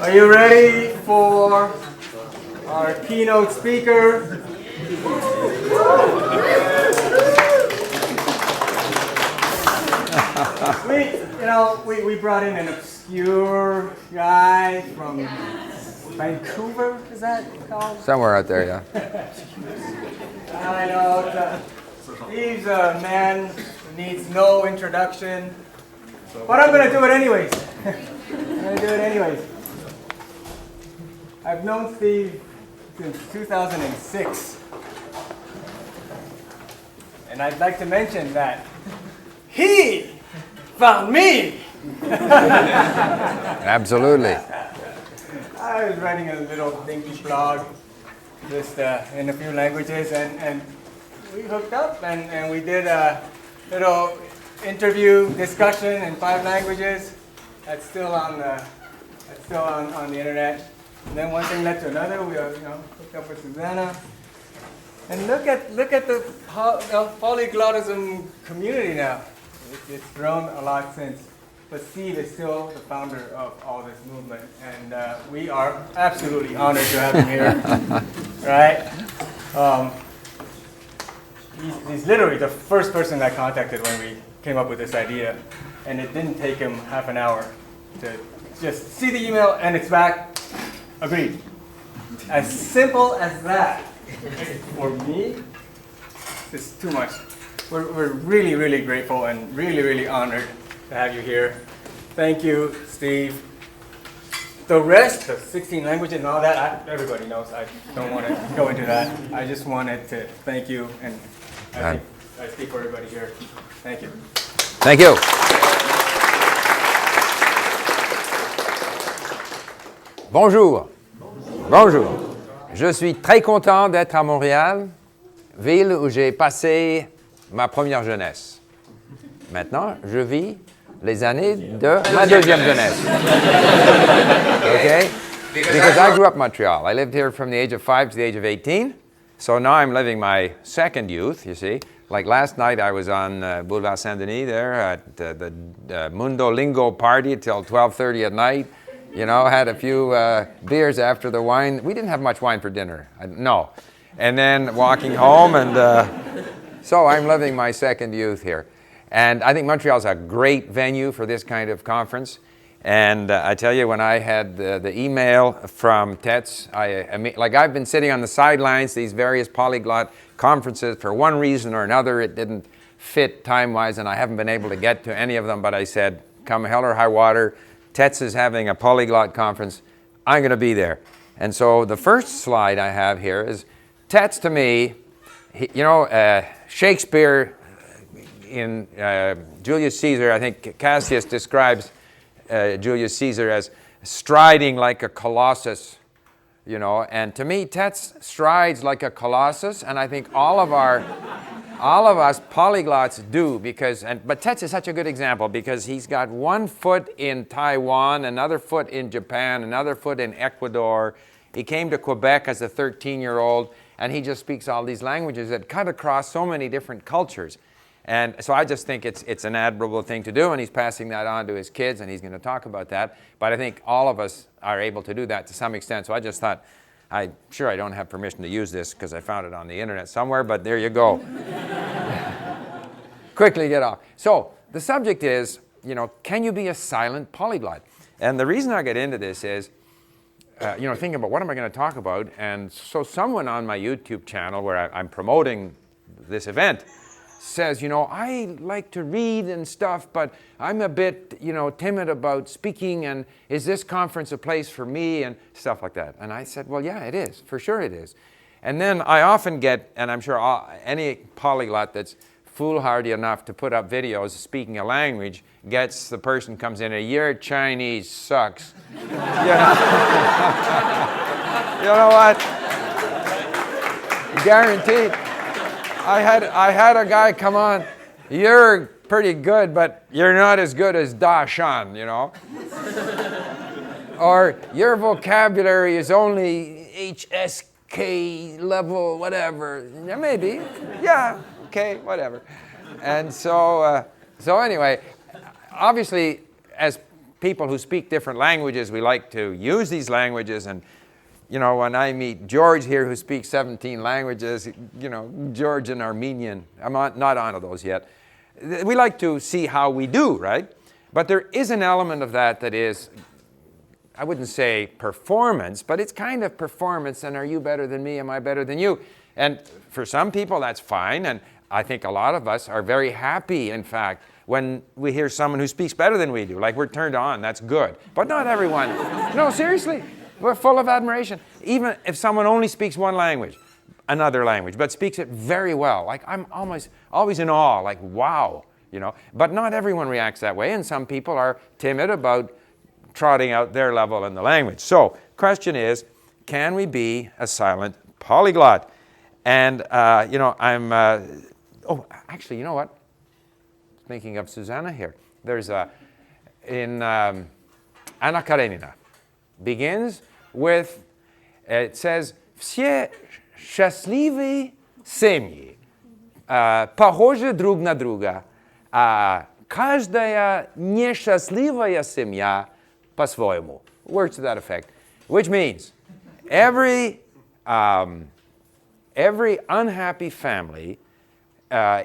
Are you ready for our keynote speaker? We brought in an obscure guy from Vancouver, is that called? Somewhere out there, yeah. I know. He's a man who needs no introduction. But I'm going to do it anyways. I've known Steve since 2006. And I'd like to mention that he found me. Absolutely. I was writing a little dinky blog just in a few languages, and we hooked up and we did a little interview discussion in 5 languages. That's still on the internet. And then one thing led to another. We hooked up with Susanna. And look at the polyglottism community now. It's grown a lot since. But Steve is still the founder of all this movement, and we are absolutely honored to have him here. Right? He's literally the first person I contacted when we came up with this idea, and it didn't take him half an hour to just see the email and it's back. Agreed. As simple as that. For me, it's too much. We're really, really grateful and really, really honored to have you here. Thank you, Steve. The rest, the 16 languages and all that, everybody knows. I don't want to go into that. I just wanted to thank you, and I think I speak for everybody here. Thank you. Thank you. Bonjour. Bonjour. Je suis très content d'être à Montréal, ville où j'ai passé ma première jeunesse. Maintenant, je vis les années de ma deuxième jeunesse. Okay? Because I grew up in Montreal. I lived here from the age of 5 to the age of 18. So now I'm living my second youth, you see. Like last night I was on Boulevard Saint-Denis there at the Mundo Lingo party till 12:30 at night. You know, had a few beers after the wine. We didn't have much wine for dinner. No. And then walking home, and so I'm living my second youth here. And I think Montreal's a great venue for this kind of conference. And I tell you, when I had the email from Tetes, I've been sitting on the sidelines, these various polyglot conferences, for one reason or another, it didn't fit time-wise, and I haven't been able to get to any of them, but I said, come hell or high water, Tetes is having a polyglot conference, I'm going to be there. And so the first slide I have here is, Tetes to me, Shakespeare in Julius Caesar, I think Cassius describes Julius Caesar as striding like a colossus, and to me, Tetes strides like a colossus, and I think all of us polyglots do, but Tetes is such a good example because he's got one foot in Taiwan, another foot in Japan, another foot in Ecuador. He came to Quebec as a 13-year-old, and he just speaks all these languages that cut across so many different cultures. And so I just think it's an admirable thing to do, and he's passing that on to his kids, and he's going to talk about that. But I think all of us are able to do that to some extent. So I just thought, I'm sure I don't have permission to use this because I found it on the internet somewhere, but there you go. Quickly get off. So the subject is, can you be a silent polyglot? And the reason I get into this is, thinking about what am I going to talk about? And so someone on my YouTube channel where I'm promoting this event says, I like to read and stuff, but I'm a bit, timid about speaking, and is this conference a place for me, and stuff like that. And I said, well, yeah, it is. For sure it is. And then I often get, and I'm sure any polyglot that's foolhardy enough to put up videos speaking a language gets the person comes in and your Chinese sucks. You know what? Guaranteed. I had a guy come on, you're pretty good, but you're not as good as Da Shan, Or your vocabulary is only HSK level, whatever. Yeah, maybe. Yeah, okay, whatever. And so anyway, obviously, as people who speak different languages, we like to use these languages. And, you know, when I meet George here who speaks 17 languages, you know, Georgian, Armenian, I'm not onto those yet. We like to see how we do, right? But there is an element of that that is, I wouldn't say performance, but it's kind of performance. And are you better than me? Am I better than you? And for some people, that's fine. And I think a lot of us are very happy, in fact, when we hear someone who speaks better than we do. Like, we're turned on. That's good. But not everyone. No, seriously. We're full of admiration. Even if someone only speaks one language, another language, but speaks it very well. Like, I'm always in awe. Like, wow. You know. But not everyone reacts that way. And some people are timid about trotting out their level in the language. So, question is, can we be a silent polyglot? And, you know, oh, actually, you know what? Thinking of Susanna here. There's in Anna Karenina. Begins with, it says, все счастливые семьи, похожи друг на друга, а каждая несчастливая семья по-своему. Words to that effect. Which means, every unhappy family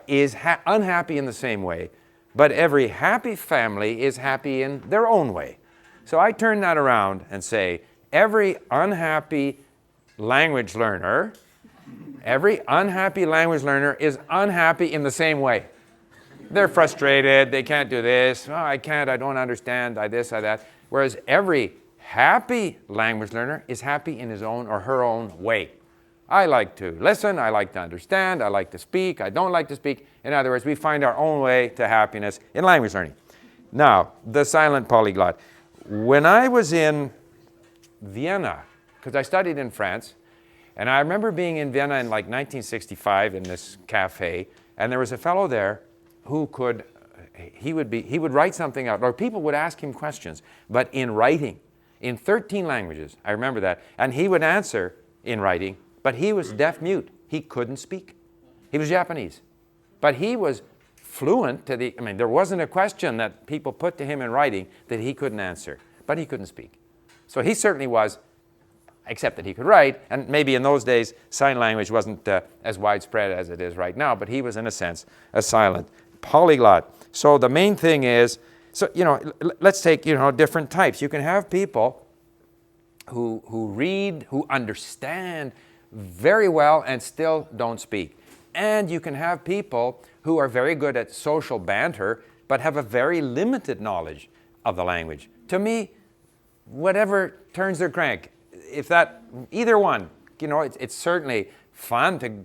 is unhappy in the same way, but every happy family is happy in their own way. So I turn that around and say, every unhappy language learner is unhappy in the same way. They're frustrated, they can't do this, oh, I can't, I don't understand, I this, I that. Whereas every happy language learner is happy in his own or her own way. I like to listen, I like to understand, I like to speak, I don't like to speak. In other words, we find our own way to happiness in language learning. Now, the silent polyglot. When I was in Vienna, because I studied in France, and I remember being in Vienna in like 1965 in this cafe, and there was a fellow there who he would write something out, or people would ask him questions, but in writing, in 13 languages, I remember that, and he would answer in writing, but he was deaf-mute. He couldn't speak. He was Japanese. But he was fluent to I mean, there wasn't a question that people put to him in writing that he couldn't answer, but he couldn't speak. So he certainly was, except that he could write, and maybe in those days, sign language wasn't as widespread as it is right now, but he was, in a sense, a silent polyglot. So the main thing is, so, you know, let's take, you know, different types. You can have people who read, who understand very well and still don't speak. And you can have people who are very good at social banter, but have a very limited knowledge of the language. To me, whatever turns their crank, if that, either one, you know, it's certainly fun to,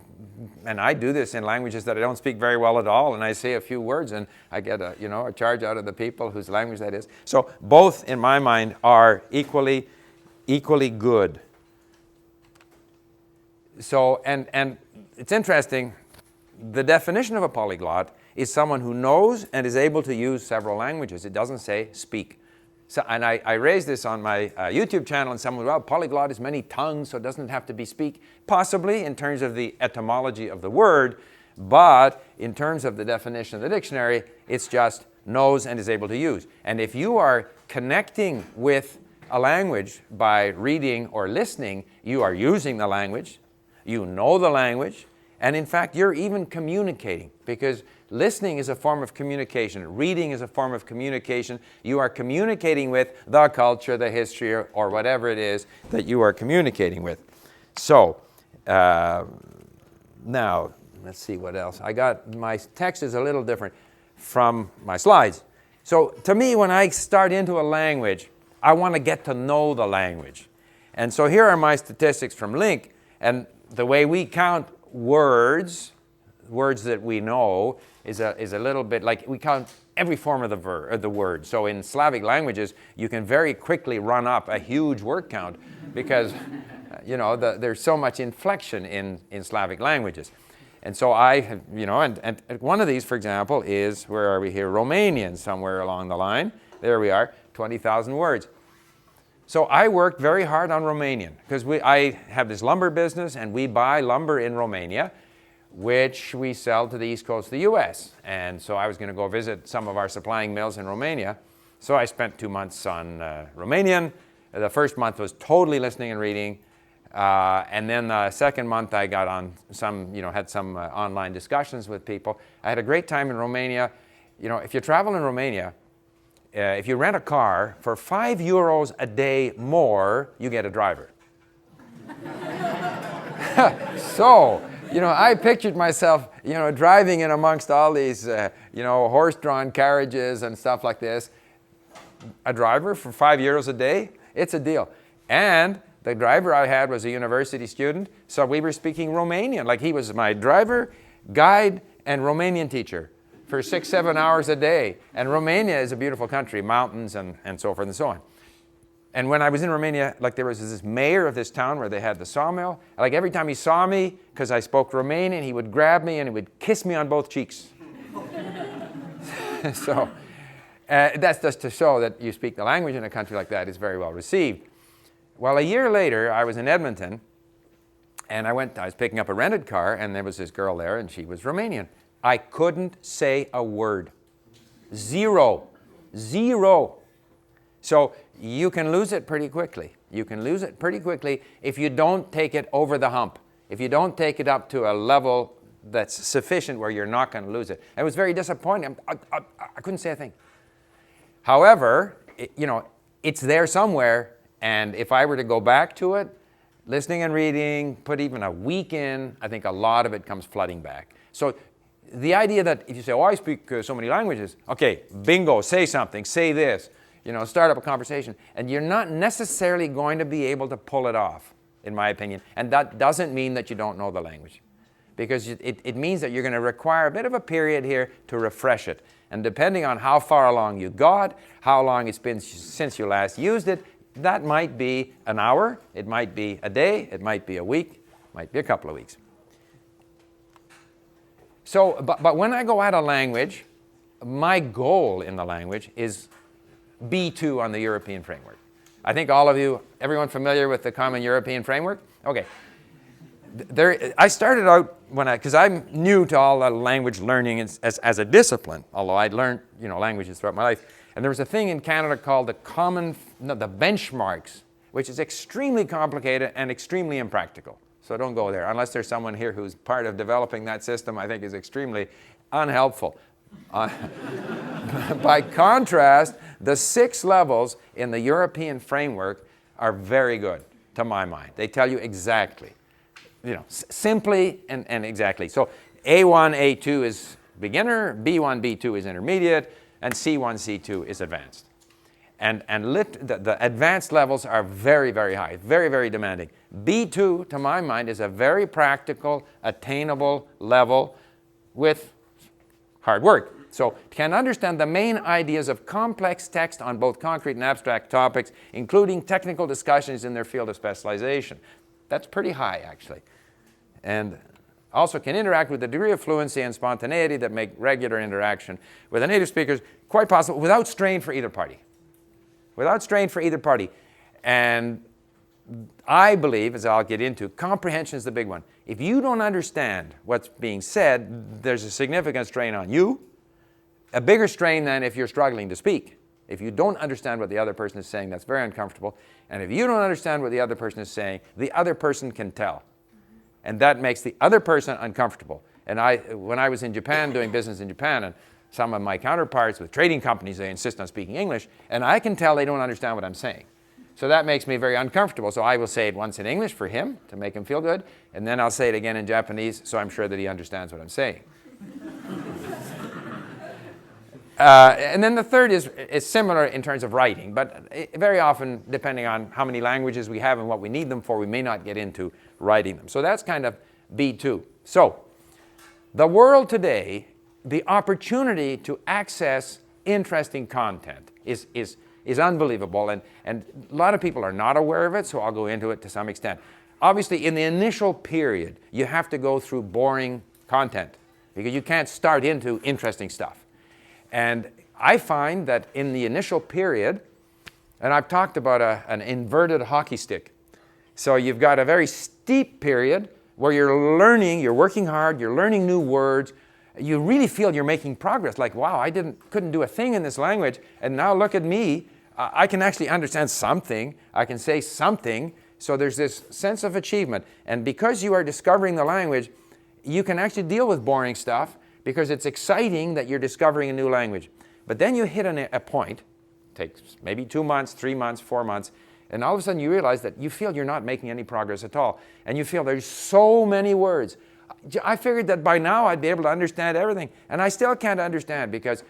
and I do this in languages that I don't speak very well at all, and I say a few words and I get a, you know, a charge out of the people whose language that is. So both, in my mind, are equally good. So, and it's interesting, the definition of a polyglot is someone who knows and is able to use several languages. It doesn't say speak. So, and I raised this on my YouTube channel, and someone, well, polyglot is many tongues, so it doesn't have to be speak. Possibly in terms of the etymology of the word, but in terms of the definition of the dictionary, it's just knows and is able to use. And if you are connecting with a language by reading or listening, you are using the language, you know the language, and in fact, you're even communicating, because listening is a form of communication. Reading is a form of communication. You are communicating with the culture, the history, or whatever it is that you are communicating with. So, now, let's see what else. My text is a little different from my slides. So, to me, when I start into a language, I want to get to know the language. And so here are my statistics from Link, and the way we count words that we know is a little bit like we count every form of the word. So in Slavic languages, you can very quickly run up a huge word count because you know there's so much inflection in Slavic languages. And so I have, you know, and one of these, for example, is, where are we here? Romanian, somewhere along the line. There we are, 20,000 words. So I worked very hard on Romanian because I have this lumber business, and we buy lumber in Romania, which we sell to the east coast of the U.S. And so I was going to go visit some of our supplying mills in Romania, So I spent 2 months on Romanian. The first month was totally listening and reading. And then the second month I got on some, had some online discussions with people. I had a great time in Romania. If you travel in Romania, if you rent a car for €5 a day more, you get a driver. So, I pictured myself, driving in amongst all these, horse-drawn carriages and stuff like this. A driver for €5 a day, it's a deal. And the driver I had was a university student, so we were speaking Romanian. Like he was my driver, guide, and Romanian teacher for 6-7 hours a day. And Romania is a beautiful country, mountains and so forth and so on. And when I was in Romania, like there was this mayor of this town where they had the sawmill. Like every time he saw me, because I spoke Romanian, he would grab me and he would kiss me on both cheeks. So that's just to show that you speak the language in a country like that is very well received. Well, a year later, I was in Edmonton, and I was picking up a rented car, and there was this girl there, and she was Romanian. I couldn't say a word. Zero. So you can lose it pretty quickly. You can lose it pretty quickly if you don't take it over the hump. If you don't take it up to a level that's sufficient where you're not going to lose it. It was very disappointing. I couldn't say a thing. However, it's there somewhere, and if I were to go back to it, listening and reading, put even a week in, I think a lot of it comes flooding back. So the idea that if you say, I speak so many languages, okay, bingo, say something, say this, start up a conversation, and you're not necessarily going to be able to pull it off, in my opinion. And that doesn't mean that you don't know the language, because it means that you're going to require a bit of a period here to refresh it. And depending on how far along you got, how long it's been since you last used it, that might be an hour, it might be a day, it might be a week, it might be a couple of weeks. So, but when I go at a language, my goal in the language is B2 on the European framework. I think everyone familiar with the Common European Framework? Okay. I started out because I'm new to all the language learning as a discipline, although I'd learned languages throughout my life. And there was a thing in Canada called the benchmarks, which is extremely complicated and extremely impractical. So don't go there unless there's someone here who's part of developing that system. I think is extremely unhelpful. By contrast, the 6 levels in the European framework are very good, to my mind. They tell you exactly. Simply and exactly. So A1, A2 is beginner, B1, B2 is intermediate, and C1, C2 is advanced. And the advanced levels are very, very high, very, very demanding. B2, to my mind, is a very practical, attainable level with hard work. So can understand the main ideas of complex text on both concrete and abstract topics, including technical discussions in their field of specialization. That's pretty high, actually. And also can interact with a degree of fluency and spontaneity that make regular interaction with the native speakers quite possible without strain for either party. Without strain for either party. And I believe, as I'll get into, comprehension is the big one. If you don't understand what's being said, there's a significant strain on you, a bigger strain than if you're struggling to speak. If you don't understand what the other person is saying, that's very uncomfortable. And if you don't understand what the other person is saying, the other person can tell. And that makes the other person uncomfortable. And when I was in Japan, doing business in Japan, and some of my counterparts with trading companies, they insist on speaking English, and I can tell they don't understand what I'm saying. So that makes me very uncomfortable. So I will say it once in English for him to make him feel good, and then I'll say it again in Japanese so I'm sure that he understands what I'm saying. And then the third is similar in terms of writing, but very often, depending on how many languages we have and what we need them for, we may not get into writing them. So that's kind of B2. So the world today, the opportunity to access interesting content is unbelievable, and a lot of people are not aware of it, so I'll go into it to some extent. Obviously, in the initial period, you have to go through boring content because you can't start into interesting stuff. And I find that in the initial period, and I've talked about an inverted hockey stick. So you've got a very steep period where you're learning, you're working hard, you're learning new words, you really feel you're making progress. Like, wow, I couldn't do a thing in this language, and now look at me. I can actually understand something. I can say something. So there's this sense of achievement. And because you are discovering the language, you can actually deal with boring stuff because it's exciting that you're discovering a new language. But then you hit a point, takes maybe 2 months, 3 months, 4 months, and all of a sudden you realize that you feel you're not making any progress at all. And you feel there's so many words. I figured that by now I'd be able to understand everything. And I still can't understand because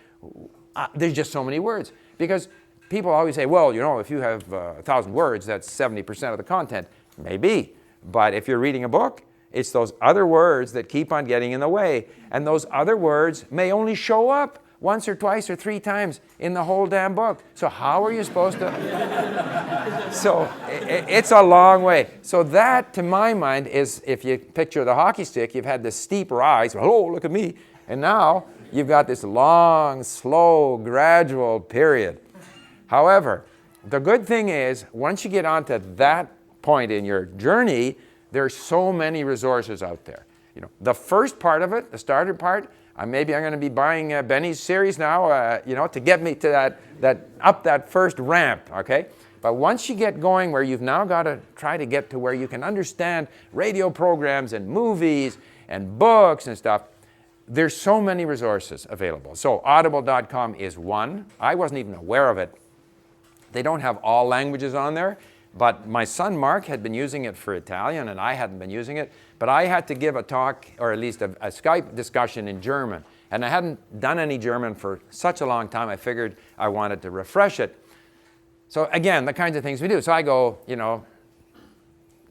there's just so many words. Because people always say, well, you know, if you have 1,000 words, that's 70% of the content. Maybe. But if you're reading a book, it's those other words that keep on getting in the way. And those other words may only show up once or twice or 3 times in the whole damn book. So how are you supposed to? So it's a long way. So that, to my mind, is, if you picture the hockey stick, you've had this steep rise. Oh, look at me. And now you've got this long, slow, gradual period. However, the good thing is, once you get onto that point in your journey, there's so many resources out there. You know, the first part of it, the starter part, maybe I'm going to be buying Benny's series now, you know, to get me to that first ramp, okay? But once you get going where you've now got to try to get to where you can understand radio programs and movies and books and stuff, there's so many resources available. So audible.com is one. I wasn't even aware of it. They don't have all languages on there, but my son Mark had been using it for Italian and I hadn't been using it. But I had to give a talk, or at least a Skype discussion in German. And I hadn't done any German for such a long time, I figured I wanted to refresh it. So again, the kinds of things we do. So I go, you know,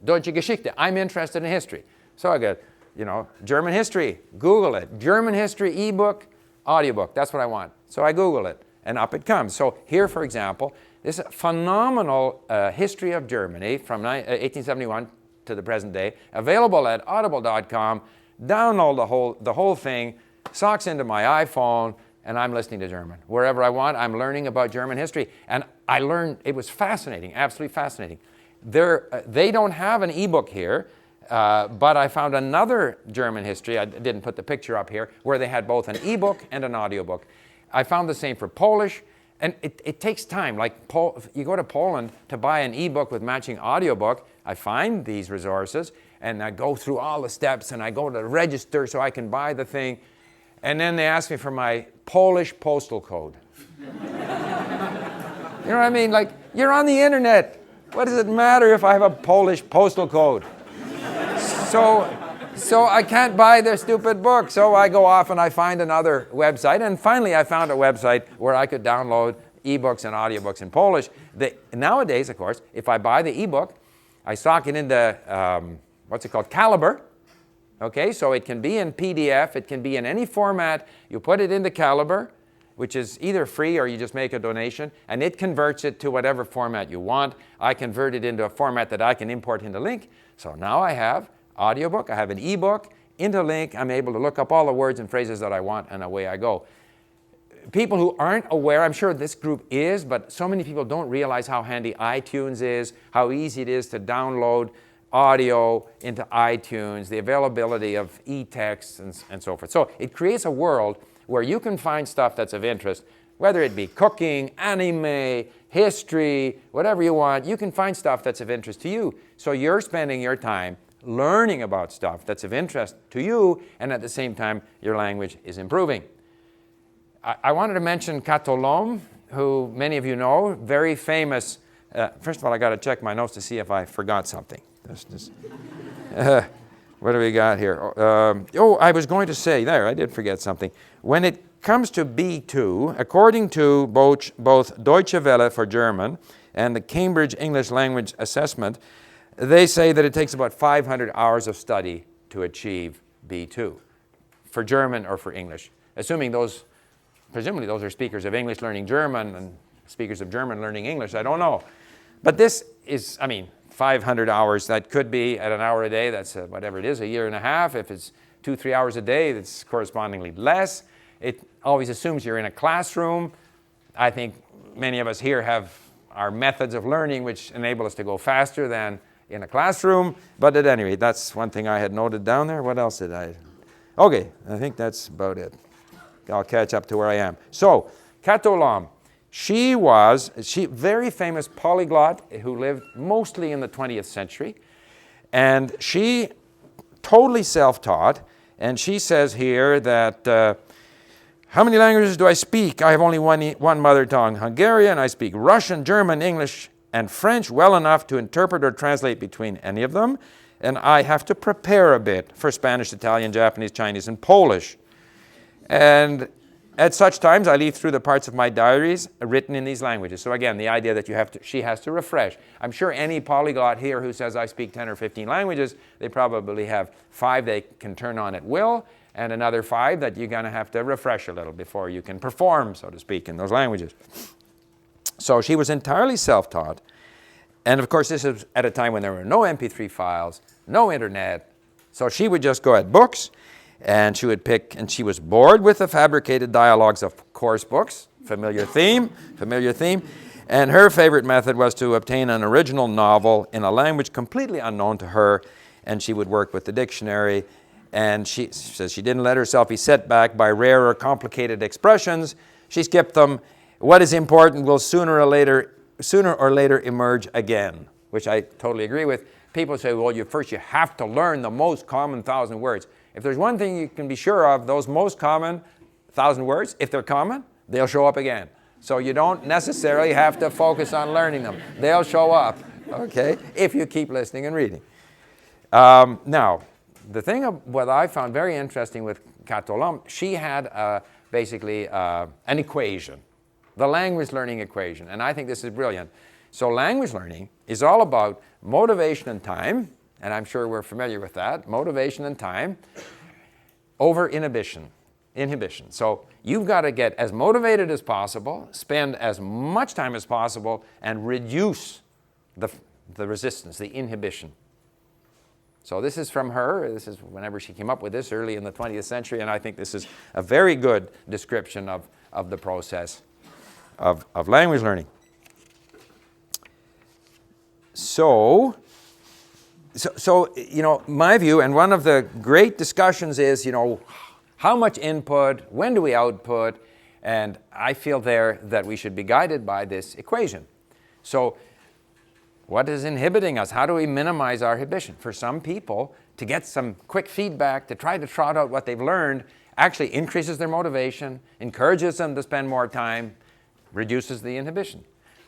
Deutsche Geschichte, I'm interested in history. So I go, you know, German history, Google it. German history, ebook, audiobook, that's what I want. So I Google it, and up it comes. So here, for example, this phenomenal history of Germany from 1871 to the present day, available at audible.com. Download the whole thing, socks into my iPhone, and I'm listening to German. Wherever I want, I'm learning about German history. And I learned, it was fascinating, absolutely fascinating. They don't have an ebook here, but I found another German history, I didn't put the picture up here, where they had both an ebook and an audiobook. I found the same for Polish. And it takes time. Like you go to Poland to buy an ebook with matching audiobook, I find these resources and I go through all the steps and I go to the register so I can buy the thing. And then they ask me for my Polish postal code. You know what I mean? Like, you're on the internet. What does it matter if I have a Polish postal code? So I can't buy their stupid book. So I go off and I find another website. And finally, I found a website where I could download ebooks and audiobooks in Polish. Nowadays, of course, if I buy the ebook, I sock it into, what's it called, Calibre. Okay, so it can be in PDF. It can be in any format. You put it into Calibre, which is either free or you just make a donation, and it converts it to whatever format you want. I convert it into a format that I can import into Link. So now I have audiobook, I have an ebook, into Link, I'm able to look up all the words and phrases that I want, and away I go. People who aren't aware, I'm sure this group is, but so many people don't realize how handy iTunes is, how easy it is to download audio into iTunes, the availability of e-text and so forth. So it creates a world where you can find stuff that's of interest, whether it be cooking, anime, history, whatever you want, you can find stuff that's of interest to you. So you're spending your time learning about stuff that's of interest to you, and at the same time, your language is improving. I wanted to mention Catolom, who many of you know, very famous. First of all, I got to check my notes to see if I forgot something. What do we got here? I was going to say, I did forget something. When it comes to B2, according to both Deutsche Welle for German and the Cambridge English Language Assessment, they say that it takes about 500 hours of study to achieve B2 for German or for English, assuming presumably those are speakers of English learning German and speakers of German learning English. I don't know. But this is, 500 hours. That could be at an hour a day. That's whatever it is, a year and a half. If it's 2-3 hours a day, that's correspondingly less. It always assumes you're in a classroom. I think many of us here have our methods of learning which enable us to go faster than in a classroom. But at any rate, that's one thing I had noted down there. What else did I? Okay, I think that's about it. I'll catch up to where I am. So, Katolam, she very famous polyglot who lived mostly in the 20th century. And she totally self-taught. And she says here that, how many languages do I speak? I have only one mother tongue, Hungarian. I speak Russian, German, English, and French well enough to interpret or translate between any of them. And I have to prepare a bit for Spanish, Italian, Japanese, Chinese, and Polish. And at such times, I leaf through the parts of my diaries written in these languages. So again, the idea that she has to refresh. I'm sure any polyglot here who says I speak 10 or 15 languages, they probably have 5 they can turn on at will, and another 5 that you're going to have to refresh a little before you can perform, so to speak, in those languages. So she was entirely self-taught. And of course, this is at a time when there were no MP3 files, no internet. So she would just go at books, and she would pick, and she was bored with the fabricated dialogues of course books, familiar theme. And her favorite method was to obtain an original novel in a language completely unknown to her, and she would work with the dictionary. And she says she didn't let herself be set back by rare or complicated expressions. She skipped them. What is important will sooner or later emerge again, which I totally agree with. People say, well, you have to learn the most common 1,000 words. If there's one thing you can be sure of, those most common 1,000 words, if they're common, they'll show up again. So you don't necessarily have to focus on learning them. They'll show up, okay, if you keep listening and reading. Now, the thing of what I found very interesting with Katolam, she had basically an equation, the language learning equation, and I think this is brilliant. So language learning is all about motivation and time, and I'm sure we're familiar with that, motivation and time, over inhibition. So you've got to get as motivated as possible, spend as much time as possible, and reduce the resistance, the inhibition. So this is from her. This is whenever she came up with this early in the 20th century, and I think this is a very good description of the process of language learning. So, you know, my view, and one of the great discussions is, you know, how much input, when do we output, and I feel there that we should be guided by this equation. So, what is inhibiting us? How do we minimize our inhibition? For some people, to get some quick feedback, to try to trot out what they've learned, actually increases their motivation, encourages them to spend more time, reduces the inhibition.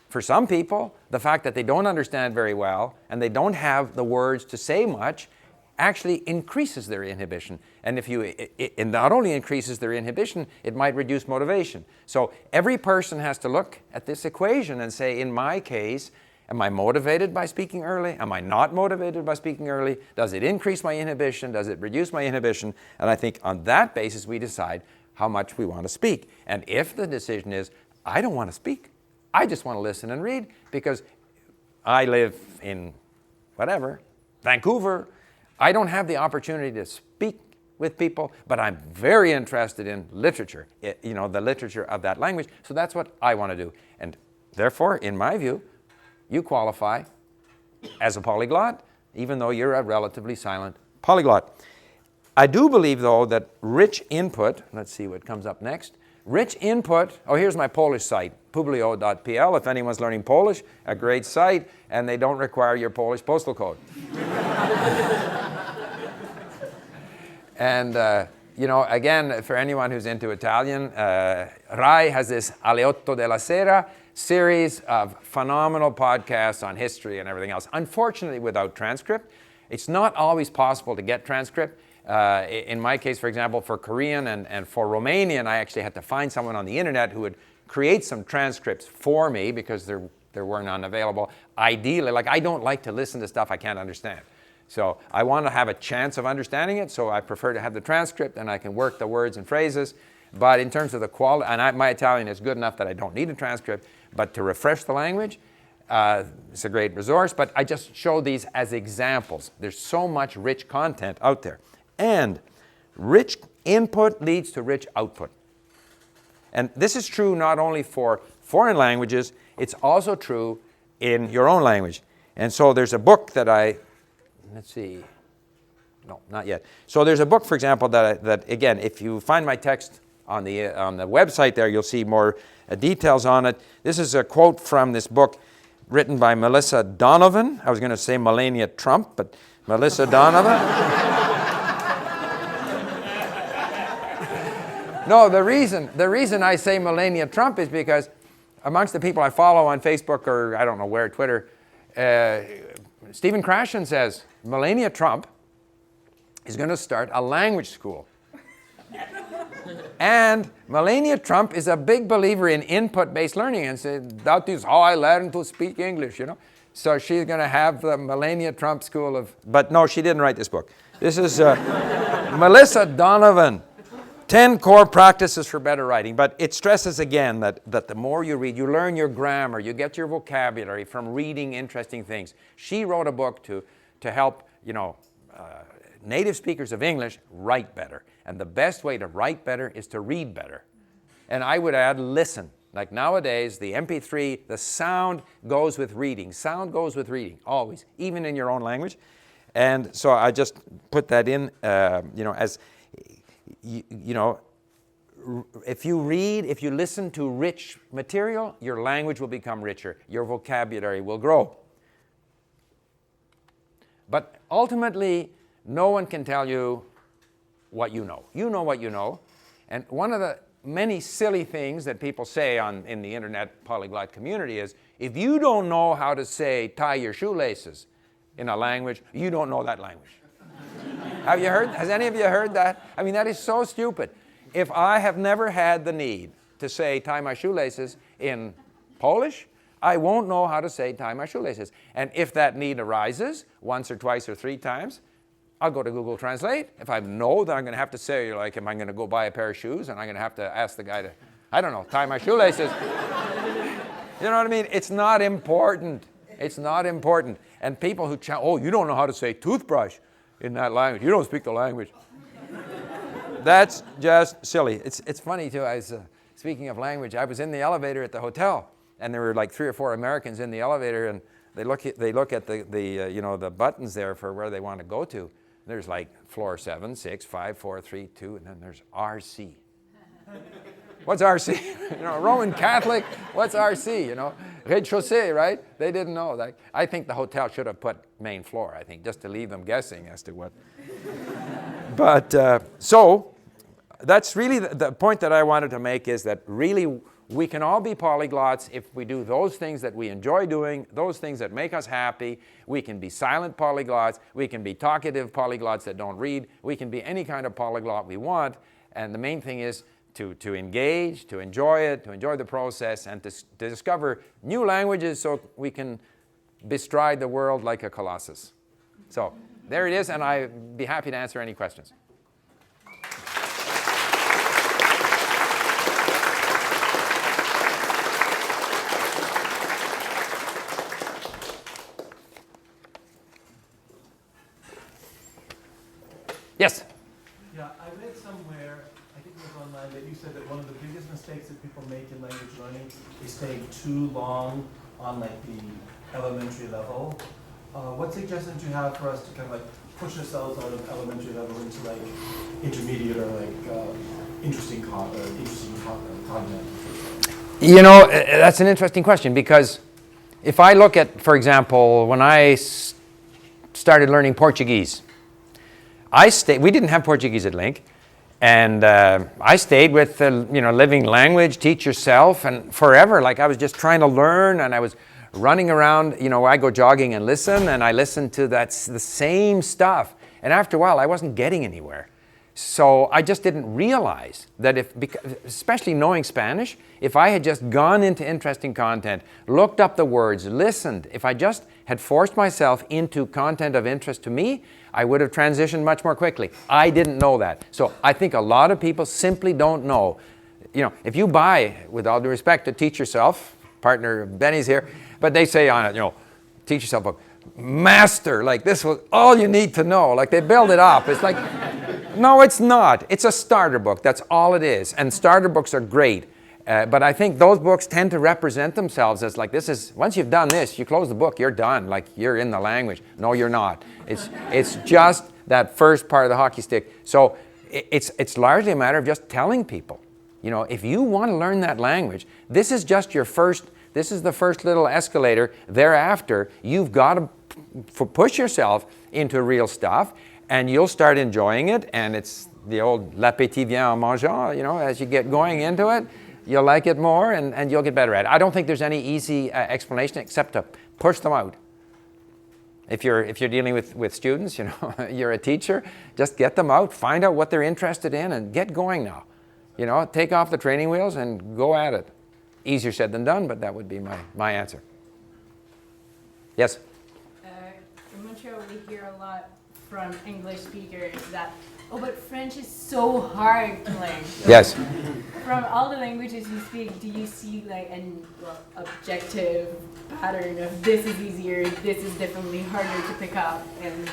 For some people, the fact that they don't understand very well and they don't have the words to say much actually increases their inhibition. And it not only increases their inhibition, it might reduce motivation. So every person has to look at this equation and say, in my case, am I motivated by speaking early? Am I not motivated by speaking early? Does it increase my inhibition? Does it reduce my inhibition? And I think on that basis, we decide how much we want to speak. And if the decision is, I don't want to speak, I just want to listen and read, because I live in whatever, Vancouver. I don't have the opportunity to speak with people, but I'm very interested in literature, you know, the literature of that language. So that's what I want to do. And therefore, in my view, you qualify as a polyglot, even though you're a relatively silent polyglot. I do believe, though, that rich input, let's see what comes up next. Rich input, oh, here's my Polish site, publio.pl. If anyone's learning Polish, a great site, and they don't require your Polish postal code. And, you know, again, for anyone who's into Italian, Rai has this Alle 8 della Sera series of phenomenal podcasts on history and everything else. Unfortunately, without transcript. It's not always possible to get transcript. In my case, for example, for Korean and for Romanian, I actually had to find someone on the internet who would create some transcripts for me because there were none available. Ideally, like, I don't like to listen to stuff I can't understand. So I want to have a chance of understanding it, so I prefer to have the transcript and I can work the words and phrases. But in terms of the quality, and my Italian is good enough that I don't need a transcript, but to refresh the language, it's a great resource. But I just show these as examples. There's so much rich content out there. And rich input leads to rich output. And this is true not only for foreign languages, it's also true in your own language. And so there's a book that let's see, No, not yet. So there's a book, for example, that again, if you find my text on the website there, you'll see more details on it. This is a quote from this book written by Melissa Donovan. I was going to say Melania Trump, but Melissa Donovan. No, the reason I say Melania Trump is because amongst the people I follow on Facebook or I don't know where, Twitter, Stephen Krashen says Melania Trump is going to start a language school. And Melania Trump is a big believer in input-based learning and said, that is how I learned to speak English, you know. So she's going to have the Melania Trump School of... But no, she didn't write this book. This is Melissa Donovan, 10 Core Practices for Better Writing. But it stresses again that the more you read, you learn your grammar, you get your vocabulary from reading interesting things. She wrote a book to help, you know, native speakers of English write better. And the best way to write better is to read better. And I would add listen. Like nowadays, the MP3, the sound goes with reading. Sound goes with reading, always, even in your own language. And so I just put that in, you know, as, you know, if you read, if you listen to rich material, your language will become richer. Your vocabulary will grow. But ultimately, no one can tell you what you know. You know what you know. And one of the many silly things that people say in the internet polyglot community is, if you don't know how to say tie your shoelaces in a language, you don't know that language. Have you heard? Has any of you heard that? I mean, that is so stupid. If I have never had the need to say tie my shoelaces in Polish, I won't know how to say tie my shoelaces. And if that need arises once or twice or 3 times, I'll go to Google Translate. If I know that I'm going to have to say, like, am I going to go buy a pair of shoes and I'm going to have to ask the guy to, I don't know, tie my shoelaces. You know what I mean? It's not important. It's not important. And people who, oh, you don't know how to say toothbrush in that language. You don't speak the language. That's just silly. It's funny, too. I was, speaking of language, I was in the elevator at the hotel, and there were like 3 or 4 Americans in the elevator, and they look at the you know, the buttons there for where they want to go to. There's like floor 7, 6, 5, 4, 3, 2, and then there's RC. What's RC? You know, Roman Catholic, what's RC? You know, rez-de-chaussée, right? They didn't know that. I think the hotel should have put main floor, I think, just to leave them guessing as to what. But so that's really the point that I wanted to make, is that really we can all be polyglots if we do those things that we enjoy doing, those things that make us happy. We can be silent polyglots. We can be talkative polyglots that don't read. We can be any kind of polyglot we want. And the main thing is to engage, to enjoy it, to enjoy the process, and to discover new languages so we can bestride the world like a colossus. So there it is, and I'd be happy to answer any questions. Yes? Yeah, I read somewhere, I think it was online, that you said that one of the biggest mistakes that people make in language learning is staying too long on like the elementary level. What suggestions do you have for us to kind of like push ourselves out of elementary level into like intermediate or like interesting content? You know, that's an interesting question, because if I look at, for example, when I started learning Portuguese, we didn't have Portuguese at Link, and I stayed with the, you know, living language, teach yourself, and forever. Like I was just trying to learn, and I was running around. You know, I go jogging and listen, and I listen to the same stuff. And after a while, I wasn't getting anywhere. So I just didn't realize that especially knowing Spanish, if I had just gone into interesting content, looked up the words, listened, if I just had forced myself into content of interest to me, I would have transitioned much more quickly. I didn't know that. So I think a lot of people simply don't know. You know, if you buy, with all due respect, to Teach Yourself, partner Benny's here, but they say on it, you know, Teach Yourself book, master, like this was all you need to know. Like they build it up. It's like, no, it's not. It's a starter book. That's all it is. And starter books are great. But I think those books tend to represent themselves as like, this is, once you've done this, you close the book, you're done. Like, you're in the language. No, you're not. It's just that first part of the hockey stick. So it's largely a matter of just telling people, you know, if you want to learn that language, this is just your first, this is the first little escalator. Thereafter, you've got to push yourself into real stuff, and you'll start enjoying it. And it's the old l'appétit vient en mangeant, you know, as you get going into it, you'll like it more, and you'll get better at it. I don't think there's any easy explanation except to push them out. If you're dealing with students, you know, you're a teacher, just get them out, find out what they're interested in, and get going now. You know, take off the training wheels and go at it. Easier said than done, but that would be my answer. Yes? In Montreal, we hear a lot from English speakers that, oh, but French is so hard to learn. So Yes. from all the languages you speak, do you see like an objective pattern of this is easier, this is definitely harder to pick up, and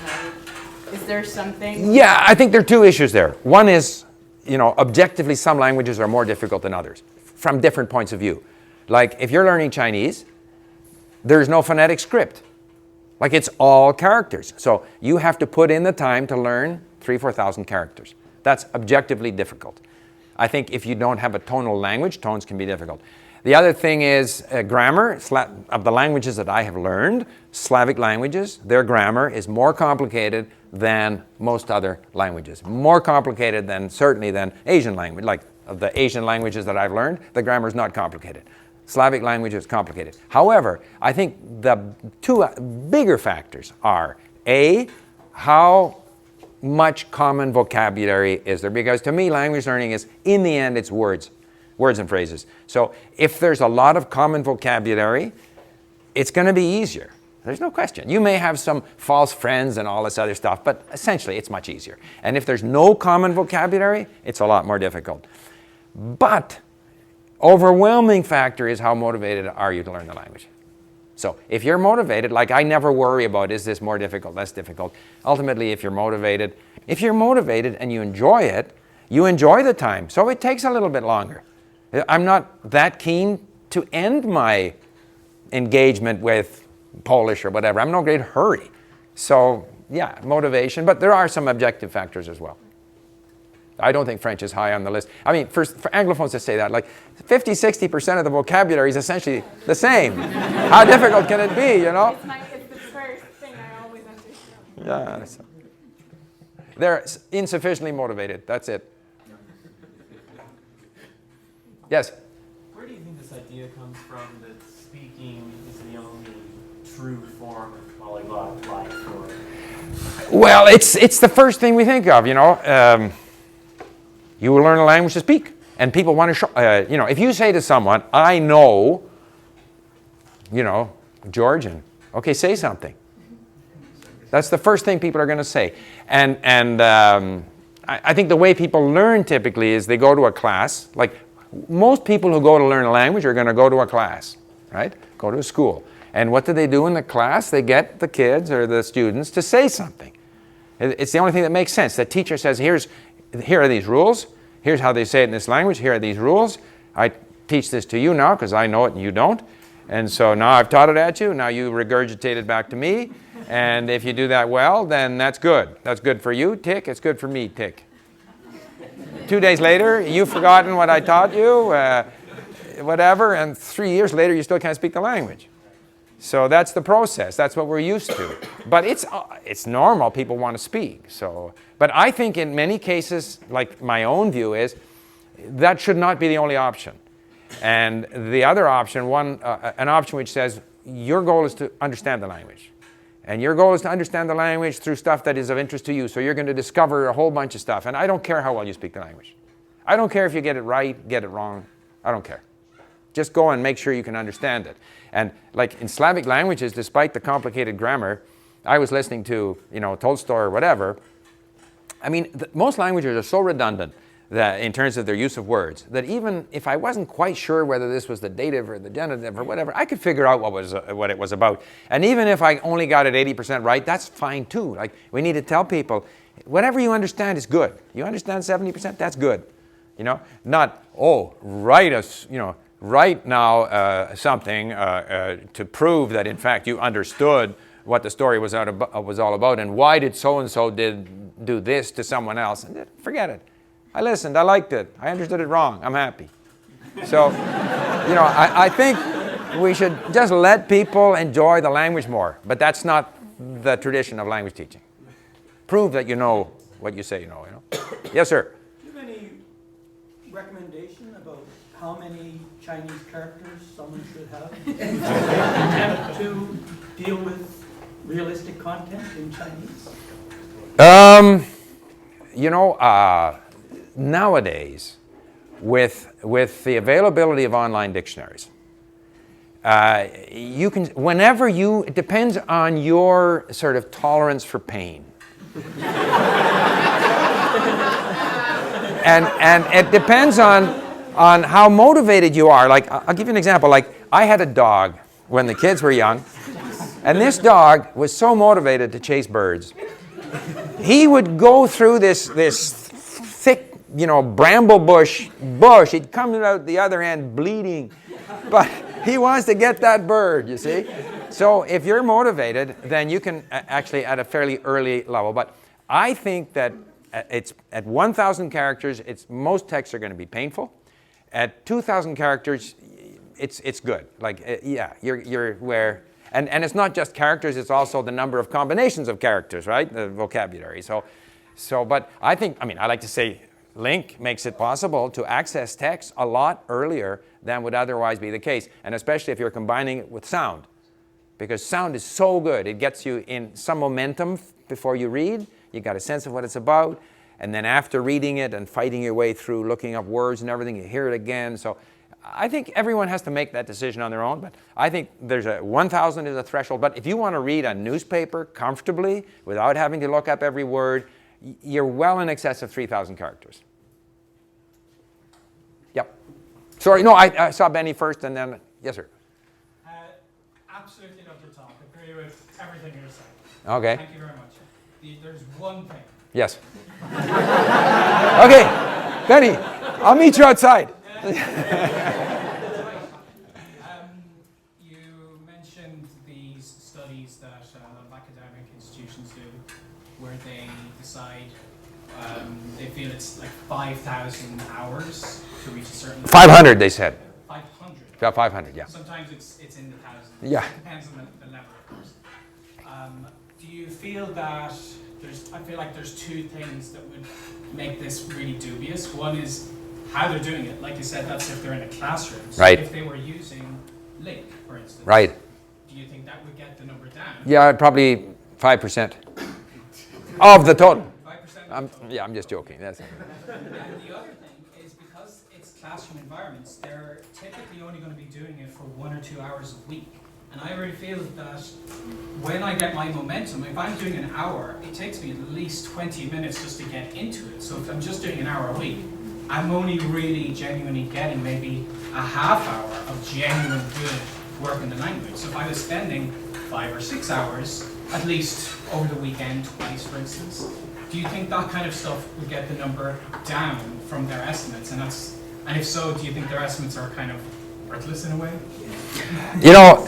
is there something? Yeah, I think there are two issues there. One is, you know, objectively some languages are more difficult than others from different points of view. Like if you're learning Chinese, there's no phonetic script. Like it's all characters. So you have to put in the time to learn 3,000-4,000 characters. That's objectively difficult. I think if you don't have a tonal language, tones can be difficult. The other thing is grammar. Of the languages that I have learned, Slavic languages, their grammar is more complicated than most other languages. More complicated than, certainly than Asian language. Like of the Asian languages that I've learned, the grammar is not complicated. Slavic language is complicated. However, I think the two bigger factors are, A, how much common vocabulary is there? Because to me, language learning is, in the end, it's words and phrases. So if there's a lot of common vocabulary, it's going to be easier. There's no question. You may have some false friends and all this other stuff, but essentially it's much easier. And if there's no common vocabulary, it's a lot more difficult. But overwhelming factor is how motivated are you to learn the language. So if you're motivated, like I never worry about is this more difficult, less difficult. Ultimately, if you're motivated and you enjoy it, you enjoy the time. So it takes a little bit longer. I'm not that keen to end my engagement with Polish or whatever. I'm in no great hurry. So yeah, motivation, but there are some objective factors as well. I don't think French is high on the list. I mean, for Anglophones to say that, like 50-60% of the vocabulary is essentially the same. How difficult can it be, you know? It's the first thing I always understand. Yeah. So. They're insufficiently motivated. That's it. Yes? Where do you think this idea comes from that speaking is the only true form of polyglot life? Or... Well, it's the first thing we think of, you know. You will learn a language to speak. And people want to show, you know, if you say to someone, I know, you know, Georgian. Okay, say something. That's the first thing people are going to say. And I think the way people learn typically is they go to a class. Like most people who go to learn a language are going to go to a class, right? Go to a school. And what do they do in the class? They get the kids or the students to say something. It's the only thing that makes sense. The teacher says, here are these rules. Here's how they say it in this language. Here are these rules. I teach this to you now because I know it and you don't. And so now I've taught it at you. Now you regurgitate it back to me. And if you do that well, then that's good. That's good for you, tick. It's good for me, tick. 2 days later, you've forgotten what I taught you, whatever. And 3 years later, you still can't speak the language. So that's the process. That's what we're used to. But it's normal. People want to speak. So, but I think in many cases, like my own view is, that should not be the only option. And the other option, an option which says your goal is to understand the language. And your goal is to understand the language through stuff that is of interest to you. So you're going to discover a whole bunch of stuff. And I don't care how well you speak the language. I don't care if you get it right, get it wrong. I don't care. Just go and make sure you can understand it. And like in Slavic languages, despite the complicated grammar, I was listening to, you know, Tolstoy or whatever. I mean, most languages are so redundant that in terms of their use of words, that even if I wasn't quite sure whether this was the dative or the genitive or whatever, I could figure out what it was about. And even if I only got it 80% right, that's fine too. Like we need to tell people, whatever you understand is good. You understand 70%, that's good. You know, not, oh, write us, you know, write now something to prove that in fact you understood what the story was all about, and why did so-and-so do this to someone else. And forget it. I listened, I liked it, I understood it wrong, I'm happy. So, you know, I think we should just let people enjoy the language more, but that's not the tradition of language teaching. Prove that you know what you say you know, Yes, sir? Do you have any recommendation about how many Chinese characters someone should have in attempt to deal with realistic content in Chinese? You know, nowadays, with the availability of online dictionaries, you can, it depends on your sort of tolerance for pain. and it depends on how motivated you are. Like, I'll give you an example. Like, I had a dog when the kids were young, and this dog was so motivated to chase birds. He would go through this thick, you know, bramble bush. He'd come out the other end bleeding, but he wants to get that bird, you see. So if you're motivated, then you can actually at a fairly early level. But I think that it's at 1,000 characters, most texts are going to be painful. At 2,000 characters, it's good. Like, yeah, you're where, and it's not just characters, it's also the number of combinations of characters, right? The vocabulary. So, but I think, I mean, I like to say LingQ makes it possible to access text a lot earlier than would otherwise be the case, and especially if you're combining it with sound, because sound is so good. It gets you in some momentum before you read. You got a sense of what it's about, and then after reading it and fighting your way through, looking up words and everything, you hear it again. So I think everyone has to make that decision on their own, but I think there's 1,000 is a threshold. But if you want to read a newspaper comfortably without having to look up every word, you're well in excess of 3,000 characters. Yep. Sorry, no, I saw Benny first, and then, yes, sir. Absolutely love your talk. I agree with everything you're saying. Okay. Thank you very much. There's one thing. Yes. Okay, Benny, I'll meet you outside. You mentioned these studies that academic institutions do, where they decide they feel it's like 5,000 hours to reach a certain 500, they said. 500. About 500, yeah. Sometimes it's in the thousands. Yeah. It depends on the level, of course. Do you feel that I feel like there's two things that would make this really dubious. One is how they're doing it. Like you said, that's if they're in a classroom. So right. If they were using LingQ, for instance. Right. Do you think that would get the number down? Yeah, probably 5% of the total. 5%? Yeah, I'm just joking. That's And the other thing is because it's classroom environments, they're typically only going to be doing it for 1 or 2 hours a week. And I really feel that when I get my momentum, if I'm doing an hour, it takes me at least 20 minutes just to get into it. So if I'm just doing an hour a week, I'm only really genuinely getting maybe a half hour of genuine good work in the language. So if I was spending 5 or 6 hours, at least over the weekend twice, for instance, do you think that kind of stuff would get the number down from their estimates? And if so, do you think their estimates are kind of worthless in a way? You know,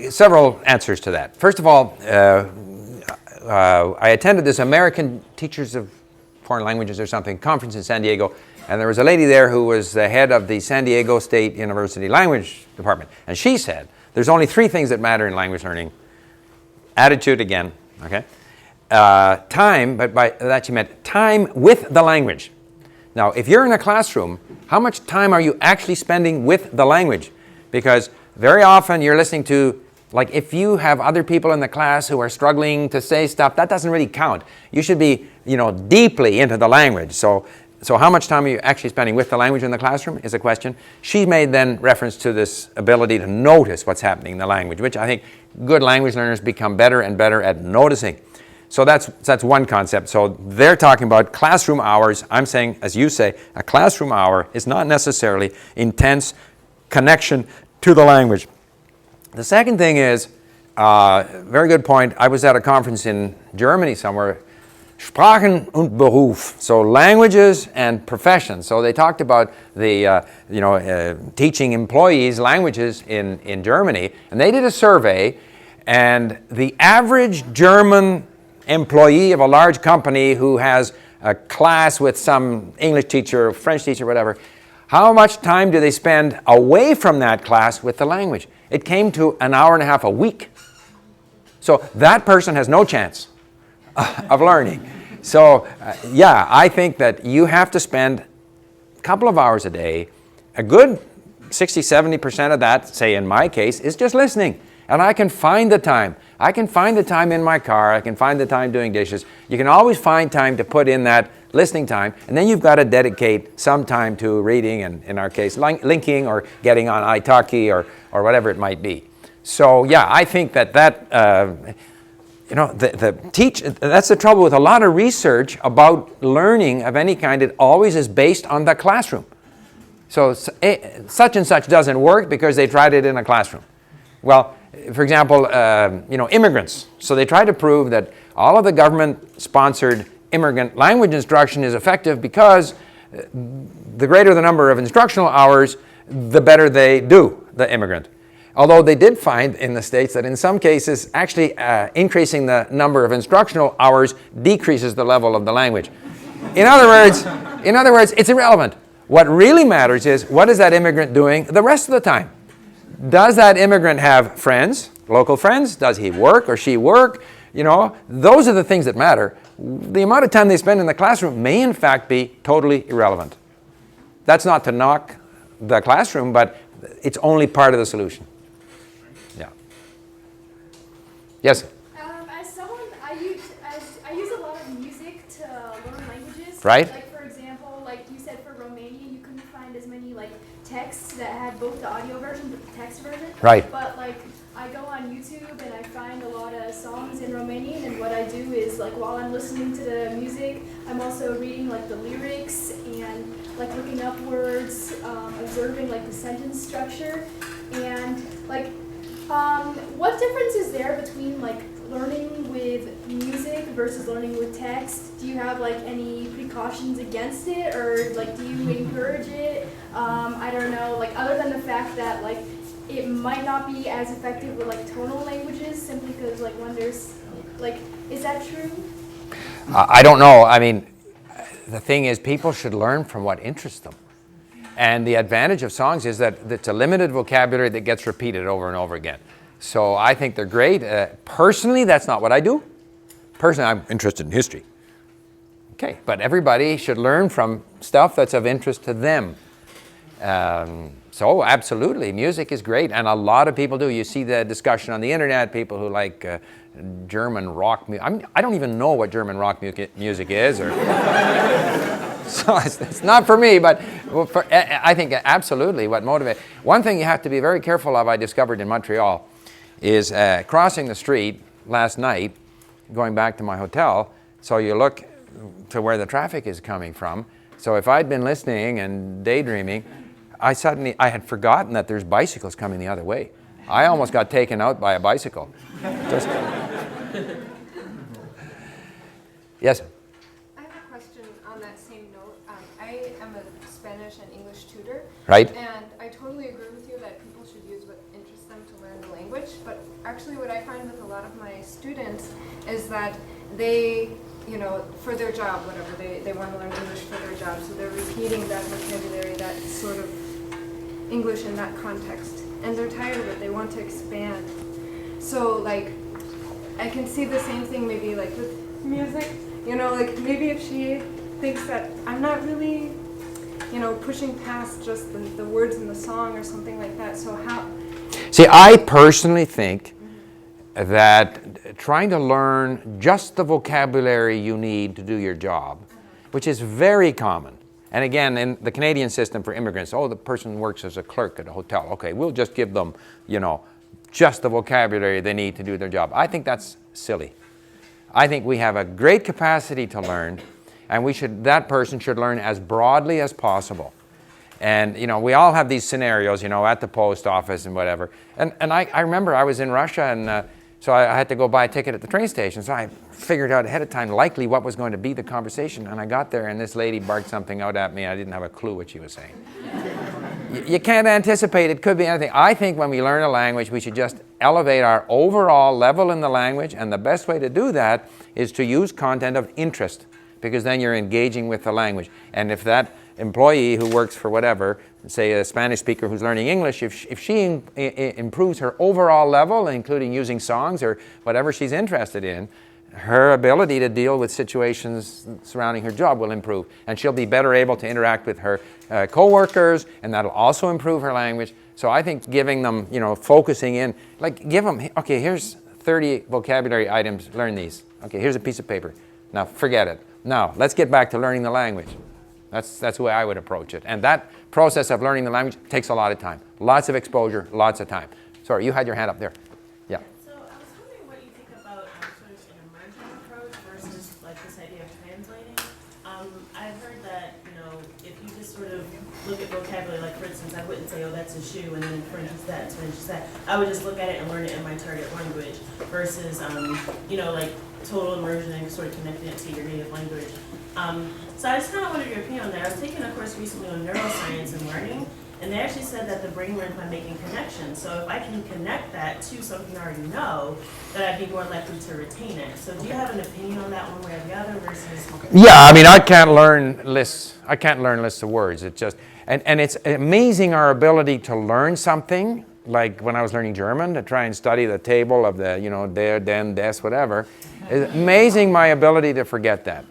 several answers to that. First of all, I attended this American Teachers of Foreign Languages or something conference in San Diego, and there was a lady there who was the head of the San Diego State University Language Department, and she said there's only 3 things that matter in language learning. Attitude again, okay? Time, but by that she meant time with the language. Now, if you're in a classroom, how much time are you actually spending with the language? Because very often you're listening to, like if you have other people in the class who are struggling to say stuff, that doesn't really count. You should be, you know, deeply into the language. So how much time are you actually spending with the language in the classroom is a question. She made then reference to this ability to notice what's happening in the language, which I think good language learners become better and better at noticing. So that's one concept. So they're talking about classroom hours. I'm saying, as you say, a classroom hour is not necessarily intense connection to the language. The second thing is, very good point. I was at a conference in Germany somewhere Sprachen und Beruf, so languages and professions. So they talked about the, teaching employees languages in Germany, and they did a survey, and the average German employee of a large company who has a class with some English teacher, French teacher, whatever, how much time do they spend away from that class with the language? It came to an hour and a half a week. So that person has no chance of learning. So I think that you have to spend a couple of hours a day. A good 60-70% of that, say in my case, is just listening. And I can find the time. I can find the time in my car. I can find the time doing dishes. You can always find time to put in that listening time. And then you've got to dedicate some time to reading, and in our case, linking or getting on italki or whatever it might be. So I think that that's the trouble with a lot of research about learning of any kind. It always is based on the classroom. So such and such doesn't work because they tried it in a classroom. Well, for example, immigrants. So they try to prove that all of the government-sponsored immigrant language instruction is effective because the greater the number of instructional hours, the better they do, the immigrant. Although they did find in the States that in some cases, actually increasing the number of instructional hours decreases the level of the language. In other words, it's irrelevant. What really matters is, what is that immigrant doing the rest of the time? Does that immigrant have friends, local friends? Does he work or she work? Those are the things that matter. The amount of time they spend in the classroom may in fact be totally irrelevant. That's not to knock the classroom, but it's only part of the solution. Yeah. Yes? As someone, I use a lot of music to learn languages. Right. Like for example, like you said for Romanian, you couldn't find as many texts that had both the audio version but the text version. Right. But I go on YouTube and I find a lot of songs in Romanian, and what I do is while I'm listening to the music, I'm also reading the lyrics and looking up words, observing the sentence structure, and what difference is there between learning with music versus learning with text? Do you have any precautions against it, or do you encourage it? I don't know, other than the fact that it might not be as effective with tonal languages simply because when there's is that true? I don't know. I mean, the thing is, people should learn from what interests them. And the advantage of songs is that it's a limited vocabulary that gets repeated over and over again. So I think they're great. Personally, that's not what I do. Personally, I'm interested in history. Okay, but everybody should learn from stuff that's of interest to them. So absolutely, music is great, and a lot of people do. You see the discussion on the internet, people who like German rock music. I don't even know what German rock music is. So it's not for me, but I think absolutely what motivates. One thing you have to be very careful of, I discovered in Montreal, is crossing the street last night, going back to my hotel, so you look to where the traffic is coming from. So if I'd been listening and daydreaming, I had forgotten that there's bicycles coming the other way. I almost got taken out by a bicycle. Yes? I have a question on that same note. I am a Spanish and English tutor. Right. And I totally agree with you that people should use what interests them to learn the language. But actually what I find with a lot of my students is that they, for their job, whatever, they want to learn English for their job. So they're repeating that vocabulary, that sort of English in that context. And they're tired of it. They want to expand. So I can see the same thing maybe with music. Maybe if she thinks that I'm not really, pushing past just the words in the song or something like that. So how? See, I personally think that trying to learn just the vocabulary you need to do your job, which is very common. And again, in the Canadian system for immigrants, the person works as a clerk at a hotel. Okay, we'll just give them, just the vocabulary they need to do their job. I think that's silly. I think we have a great capacity to learn, and that person should learn as broadly as possible. And, we all have these scenarios, at the post office and whatever. And I remember I was in Russia, and So I had to go buy a ticket at the train station. So I figured out ahead of time likely what was going to be the conversation. And I got there and this lady barked something out at me. I didn't have a clue what she was saying. You can't anticipate. It could be anything. I think when we learn a language, we should just elevate our overall level in the language. And the best way to do that is to use content of interest, because then you're engaging with the language. And if that employee who works for whatever, say a Spanish speaker who's learning English, if she improves her overall level, including using songs or whatever she's interested in, her ability to deal with situations surrounding her job will improve. And she'll be better able to interact with her co-workers, and that'll also improve her language. So I think giving them, focusing in, like give them, okay, here's 30 vocabulary items, learn these. Okay, here's a piece of paper. Now forget it. Now let's get back to learning the language. That's the way I would approach it. And that process of learning the language takes a lot of time. Lots of exposure, lots of time. Sorry, you had your hand up there. Yeah. So I was wondering what you think about sort of an immersion approach versus like this idea of translating. I've heard that, if you just sort of look at vocabulary, like for instance, I wouldn't say, oh, that's a shoe, and then for instance that. I would just look at it and learn it in my target language versus, like total immersion and sort of connecting it to your native language. So I just kind of wanted your opinion on that. I was taking a course recently on neuroscience and learning, and they actually said that the brain learns by making connections. So if I can connect that to something I already know, that I'd be more likely to retain it. So do you have an opinion on that one way or the other versus? Yeah, I mean, I can't learn lists of words. It's just, and it's amazing our ability to learn something. Like when I was learning German, to try and study the table of the, der, den, des, whatever. It's amazing my ability to forget that.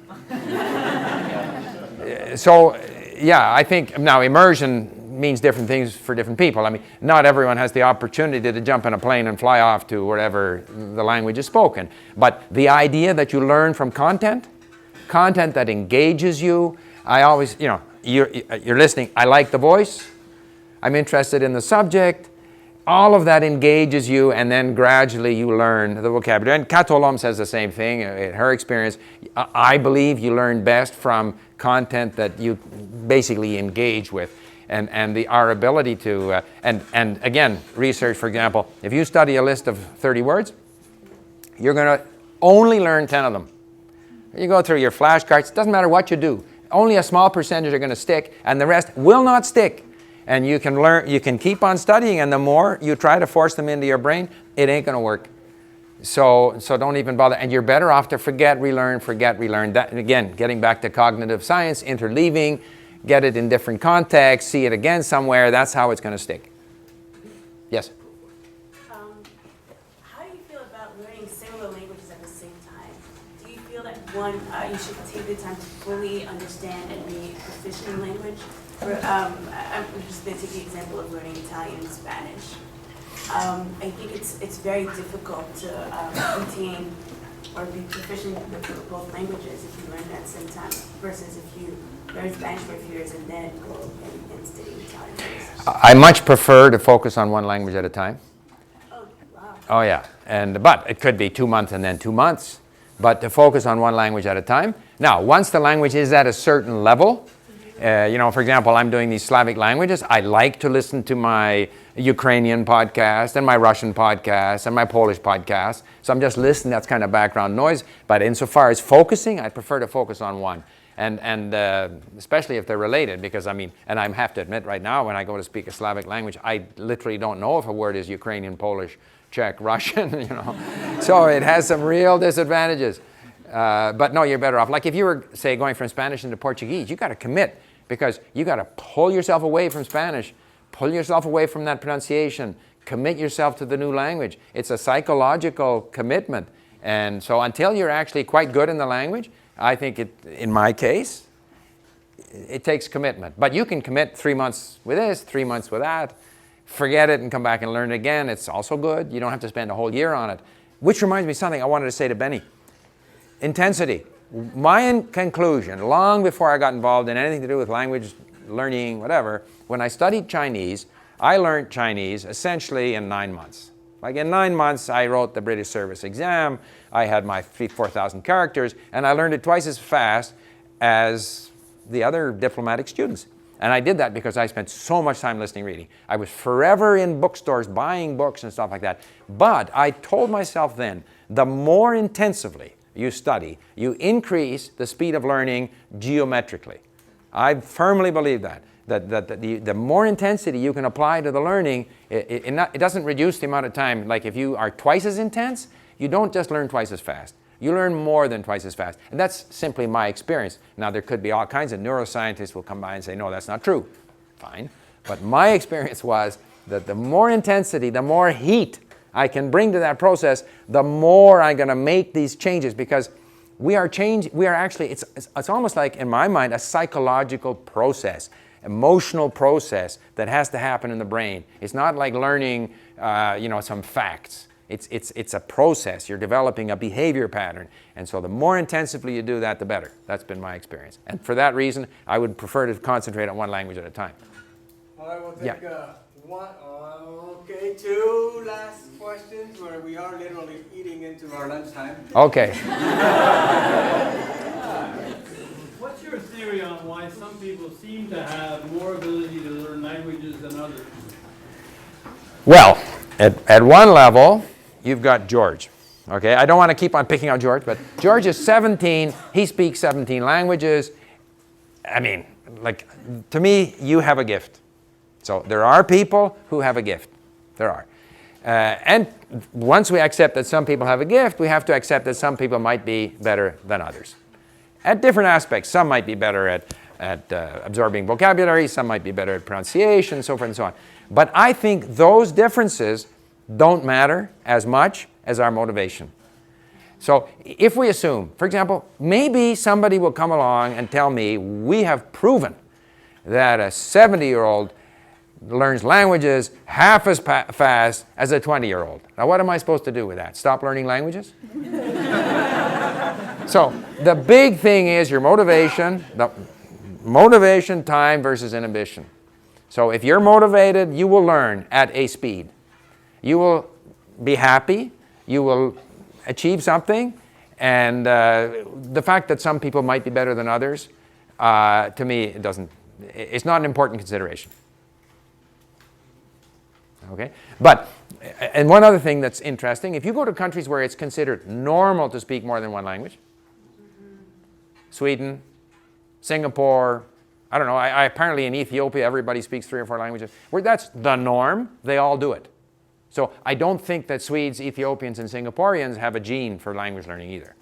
So, yeah, I think now immersion means different things for different people. I mean, not everyone has the opportunity to jump in a plane and fly off to wherever the language is spoken. But the idea that you learn from content that engages you, I always, you're listening, I like the voice, I'm interested in the subject, all of that engages you, and then gradually you learn the vocabulary. And Katolom says the same thing in her experience. I believe you learn best from content that you basically engage with. And our ability to, and again, research, for example, if you study a list of 30 words, you're going to only learn 10 of them. You go through your flashcards, it doesn't matter what you do. Only a small percentage are going to stick, and the rest will not stick. And you can learn, you can keep on studying, and the more you try to force them into your brain, it ain't going to work. So don't even bother. And you're better off to forget, relearn. That, again, getting back to cognitive science, interleaving, get it in different contexts, see it again somewhere. That's how it's going to stick. Yes? How do you feel about learning similar languages at the same time? Do you feel that one, you should take the time to fully understand and be proficient in language? I'm just going to take the example of learning Italian and Spanish. I think it's very difficult to retain or be proficient with both languages if you learn them at the same time versus if you learn Spanish for a few years and then go and study Italian. I much prefer to focus on one language at a time. Oh, wow. Oh yeah, but it could be 2 months and then 2 months, but to focus on one language at a time. Now, once the language is at a certain level, for example, I'm doing these Slavic languages. I like to listen to my Ukrainian podcast and my Russian podcast and my Polish podcast. So I'm just listening. That's kind of background noise. But insofar as focusing, I prefer to focus on one. And especially if they're related, because and I have to admit right now, when I go to speak a Slavic language, I literally don't know if a word is Ukrainian, Polish, Czech, Russian, So it has some real disadvantages. But no, you're better off. Like if you were, say, going from Spanish into Portuguese, you got to commit. Because you got to pull yourself away from Spanish, pull yourself away from that pronunciation, commit yourself to the new language. It's a psychological commitment. And so until you're actually quite good in the language, I think in my case, it takes commitment. But you can commit 3 months with this, 3 months with that, forget it and come back and learn it again. It's also good. You don't have to spend a whole year on it. Which reminds me of something I wanted to say to Benny. Intensity. My conclusion, long before I got involved in anything to do with language learning, whatever, when I studied Chinese, I learned Chinese essentially in 9 months. Like in 9 months, I wrote the British service exam, I had my 4,000 characters, and I learned it twice as fast as the other diplomatic students. And I did that because I spent so much time listening, reading. I was forever in bookstores buying books and stuff like that. But I told myself then, the more intensively you study, you increase the speed of learning geometrically. I firmly believe that. The more intensity you can apply to the learning, it doesn't reduce the amount of time. Like if you are twice as intense, you don't just learn twice as fast. You learn more than twice as fast. And that's simply my experience. Now, there could be all kinds of neuroscientists will come by and say, no, that's not true. Fine. But my experience was that the more intensity, the more heat I can bring to that process, the more I'm going to make these changes, because we are actually, it's almost like, in my mind, a psychological process, emotional process that has to happen in the brain. It's not like learning, some facts. It's a process. You're developing a behavior pattern. And so the more intensively you do that, the better. That's been my experience. And for that reason, I would prefer to concentrate on one language at a time. All right, we'll take two last questions where we are literally eating into our lunchtime. Okay. What's your theory on why some people seem to have more ability to learn languages than others? Well, at one level, you've got George. Okay, I don't want to keep on picking on George, but George is 17. He speaks 17 languages. I mean, like, to me, you have a gift. So there are people who have a gift. There are. And once we accept that some people have a gift, we have to accept that some people might be better than others. At different aspects. Some might be better at absorbing vocabulary. Some might be better at pronunciation, so forth and so on. But I think those differences don't matter as much as our motivation. So if we assume, for example, maybe somebody will come along and tell me we have proven that a 70-year-old learns languages half as fast as a 20-year-old. Now, what am I supposed to do with that? Stop learning languages? So the big thing is your motivation, the motivation, time versus inhibition. So if you're motivated, you will learn at a speed. You will be happy, you will achieve something, and the fact that some people might be better than others, to me, it's not an important consideration. Okay? But, and one other thing that's interesting, if you go to countries where it's considered normal to speak more than one language, Sweden, Singapore, I don't know, apparently in Ethiopia everybody speaks 3 or 4 languages, where that's the norm, they all do it. So I don't think that Swedes, Ethiopians, and Singaporeans have a gene for language learning either.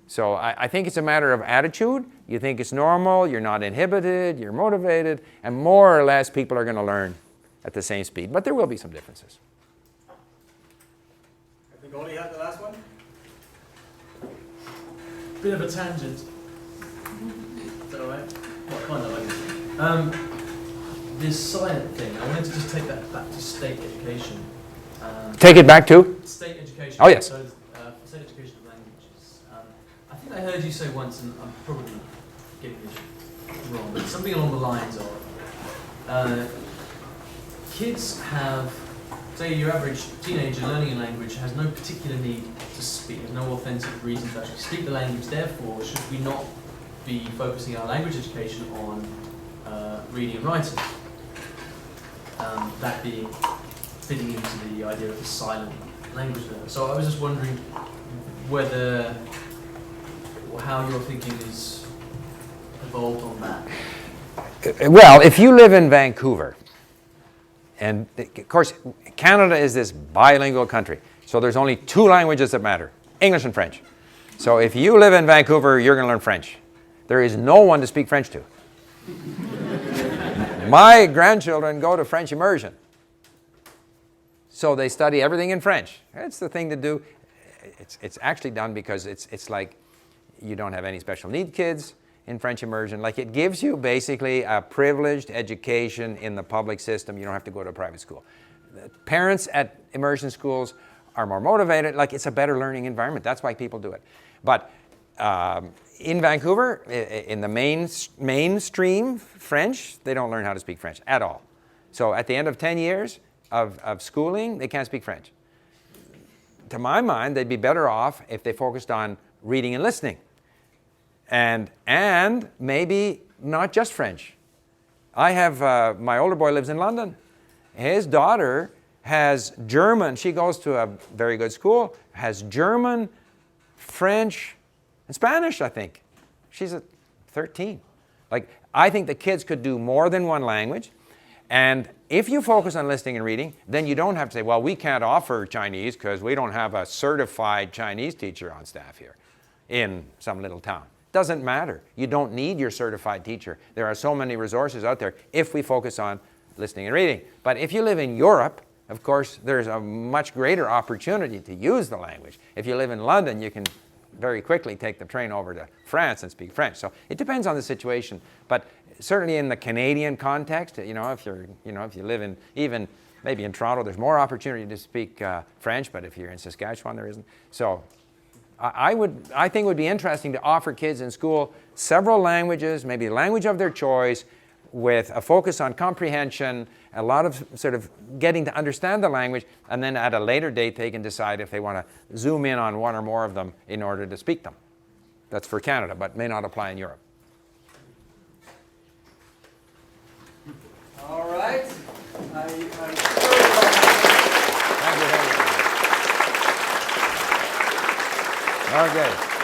So I think it's a matter of attitude. You think it's normal, you're not inhibited, you're motivated, and more or less people are going to learn at the same speed. But there will be some differences. I think only had the last one. Bit of a tangent. Is that all right? Well, kind of, I guess. This silent thing, I wanted to just take that back to state education. Take it back to? State education. Oh, yes. So, state education of languages. I think I heard you say once, and I'm probably getting this wrong, but something along the lines of kids have, say your average teenager learning a language has no particular need to speak, there's no authentic reason to actually speak the language, therefore should we not be focusing our language education on reading and writing? That being fitting into the idea of the silent language learner. So I was just wondering whether, or how your thinking is evolved on that. Well, if you live in Vancouver, and of course Canada is this bilingual country, so there's only 2 languages that matter, English and French. So if you live in Vancouver, you're going to learn French. There is no one to speak French to. My grandchildren go to French immersion. So they study everything in French. It's the thing to do. It's actually done because it's like you don't have any special need kids in French immersion. Like, it gives you basically a privileged education in the public system. You don't have to go to a private school. Parents at immersion schools are more motivated. Like, it's a better learning environment. That's why people do it. But in Vancouver, in the mainstream French, they don't learn how to speak French at all. So at the end of 10 years of schooling, they can't speak French. To my mind, they'd be better off if they focused on reading and listening. And maybe not just French. I have, my older boy lives in London. His daughter has German. She goes to a very good school, has German, French, and Spanish, I think. She's at 13. Like, I think the kids could do more than one language. And if you focus on listening and reading, then you don't have to say, well, we can't offer Chinese because we don't have a certified Chinese teacher on staff here in some little town. Doesn't matter. You don't need your certified teacher. There are so many resources out there if we focus on listening and reading. But if you live in Europe, of course, there's a much greater opportunity to use the language. If you live in London, you can very quickly take the train over to France and speak French. So it depends on the situation. But certainly in the Canadian context, if you live in, even maybe in Toronto, there's more opportunity to speak French, but if you're in Saskatchewan, there isn't. So I think it would be interesting to offer kids in school several languages, maybe a language of their choice, with a focus on comprehension, a lot of sort of getting to understand the language, and then at a later date they can decide if they want to zoom in on one or more of them in order to speak them. That's for Canada, but may not apply in Europe. All right. Thank you. Okay.